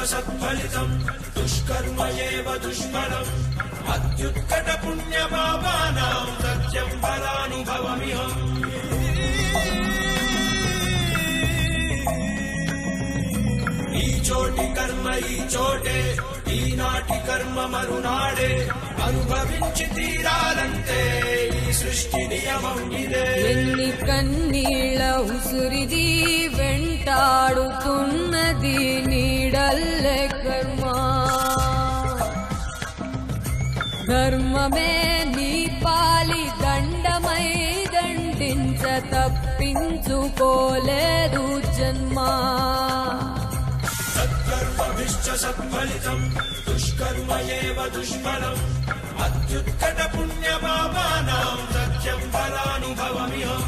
సత్ఫలితం దుష్కర్మ ఏవ దుష్ఫలం అత్యుత్కట పుణ్య పాపానాం సత్యం ఫలానుభవమిహం. ఈ చోటి కర్మ ఈ చోటే, ఈనాటి కర్మ మరునాడే, అనుభవించి తీరాలంటే ఈ సృష్టి నియమం ఇదే. ఎన్ని కన్నీళ్ళ ఉసురిది వెంటాడుతున్నది నీడల్లే కర్మ. ధర్మమే నీ పాలి దండమై దండించ తప్పించుకోలేదు జన్మ. సత్కర్మభిశ్చ సత్ఫలితం దుష్కర్మ ఏవ దుష్ఫలం అత్యుత్కట పుణ్య పాపానాం సత్యం ఫలానుభవమిహం.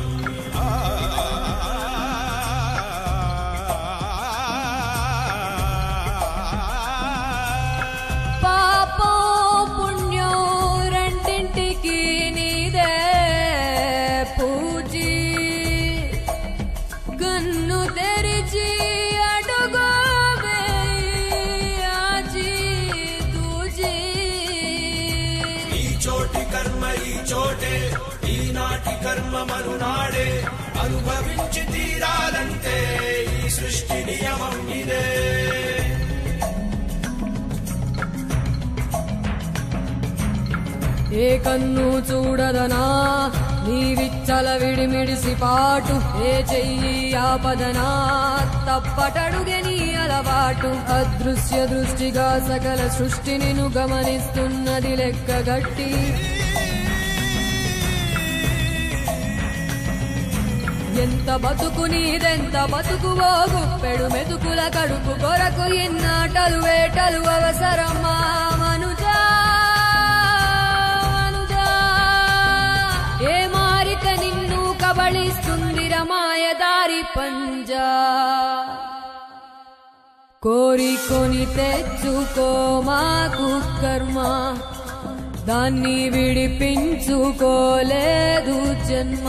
పాపో పుణ్యం రెండింటికి నీదే పూజీ. కన్ను తెరిచి కర్మ ఈ చోటే, ఈనాటి కర్మ మరునాడే, అనుభవించి తీరాలంటే ఈ సృష్టి నియమం ఇదే. ఏ కన్ను చూడదనా నీ విచ్చల విడిమిడిసి పాటు, ఏ చెయ్యి ఆపదనా తప్పటడుగే నీ అలవాటు. అదృశ్య దృష్టిగా సకల సృష్టిని ను గమనిస్తున్నది లెక్కగట్టి. ఎంత బతుకు నీదెంత బతుకువో, గుప్పెడు మెతుకుల కడుపు కొరకు ఎన్నాటలు వేటలు అవసరమా మనుజా. ఏ మారిక నిన్ను కబళిస్తుంది రమాయదారి పంజా. కోరికొని తెచ్చుకో మాకు కర్మ, దాన్ని విడిపించుకోలేదు జన్మ.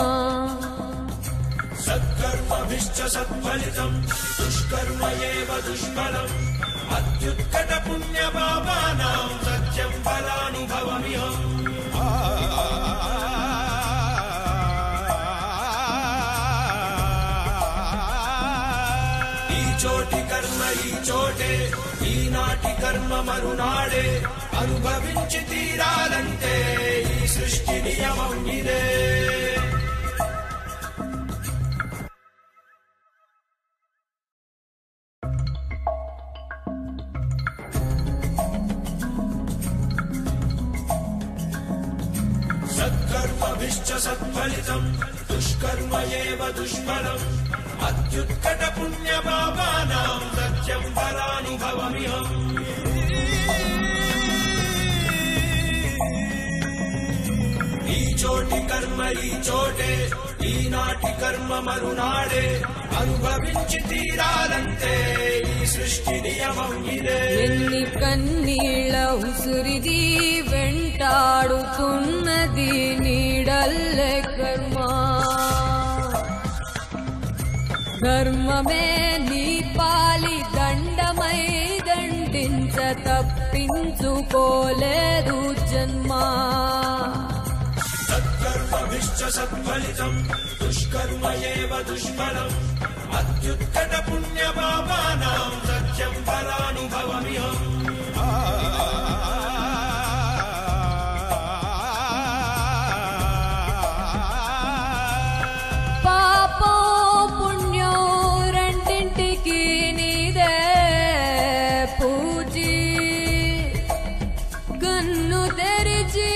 సత్కర్మభిశ్చ సత్ఫలితం దుష్కర్మ ఏవ దుష్ఫలం అత్యుత్కట పుణ్య పాపానాం సత్యం ఫలానుభవమిహం. ఈ చోటి కర్మ ఈ చోటే, ఈనాటి కర్మ మరునాడే, అనుభవించి తీరాలంటే ఈ సృష్టి నియమం ఇదే. సత్కర్మభిశ్చ సత్ఫలితం దుష్కర్మ ఏవ దుష్ఫలం అత్యుత్కట పుణ్య పాపానాం సత్యం ఫలానుభవమిహం. ఈ చోటి కర్మ ఈ చోటే, ఈనాటి కర్మ మరునాడే, అనుభవించి తీరాలంటే ఈ సృష్టి నియమం ఇదే. ఎన్ని కన్నీళ్ళ ఉసురిది వెంటాడుతున్నది నీడల్లే కర్మ. ధర్మమే నీ పాలి దండమై దండించ తప్పించుకోలేదు జన్మ. సత్కర్మభిశ్చ సత్ఫలితం దుష్కర్మ ఏవ దుష్ఫలం అత్యుత్కట పుణ్య పాపానాం సత్యం ఫలానుభవమిహం. పాపో పుణ్యం రెండింటికి నీదే పూజీ. కన్ను తెరిచి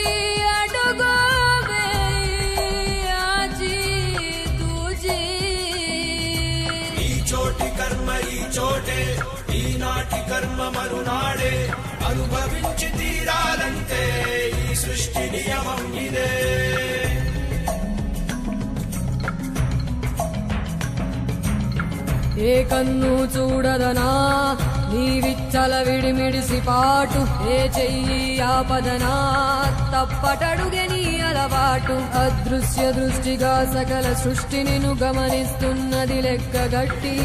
కర్మ ఈ చోటే, ఈనాటి కర్మ మరునాడే, అనుభవించి తీరాలంటే ఈ సృష్టి నియమం ఇదే. ఏ కన్ను చూడదనా నీ విచ్చల విడిమిడిసి పాటు, ఏ చెయ్యి ఆపదనా తప్పటడుగే నీ అలవాటు. అదృశ్య దృష్టిగా సకల సృష్టిని ను గమనిస్తున్నది లెక్కగట్టి.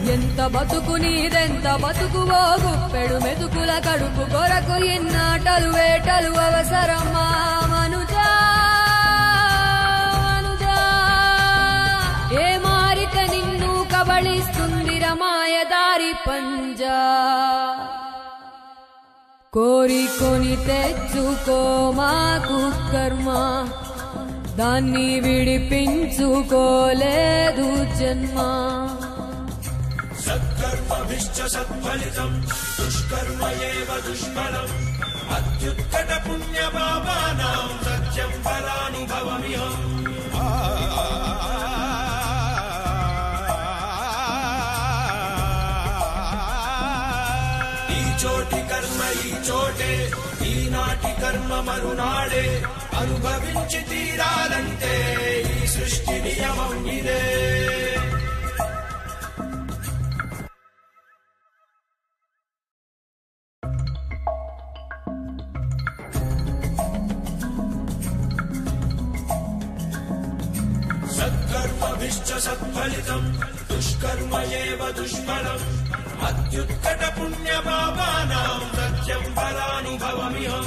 ఎంత బతుకు నీదెంత బతుకువో గుప్పెడు మెతుకుల కడుపు కొరకు ఇన్నాటలు వేటలు అవసరమా మనుజా మనుజా ఏ మారిక నిన్ను కబళిస్తుంది రమాయదారి పంజా కోరికొని తెచ్చుకో మాకు కర్మ దాన్ని విడిపించుకోలేదు జన్మ సత్కర్మభిశ్చ సత్ఫలితం దుష్కర్మ ఏవ దుష్ఫలం అత్యుత్కట పుణ్య పాపానాం సత్యం ఫలానుభవమిహం ఈ చోటి కర్మ ఈ చోటే ఈనాటి కర్మ మరునాడే అనుభవించి తీరాలంటే ఈ సృష్టి నియమం ఇదే సత్కర్మభిశ్చ సత్ఫలితం దుష్కర్మ ఏవ దుష్ఫలం అత్యుత్కట పుణ్య పాపానాం సత్యం ఫలానుభవమిహం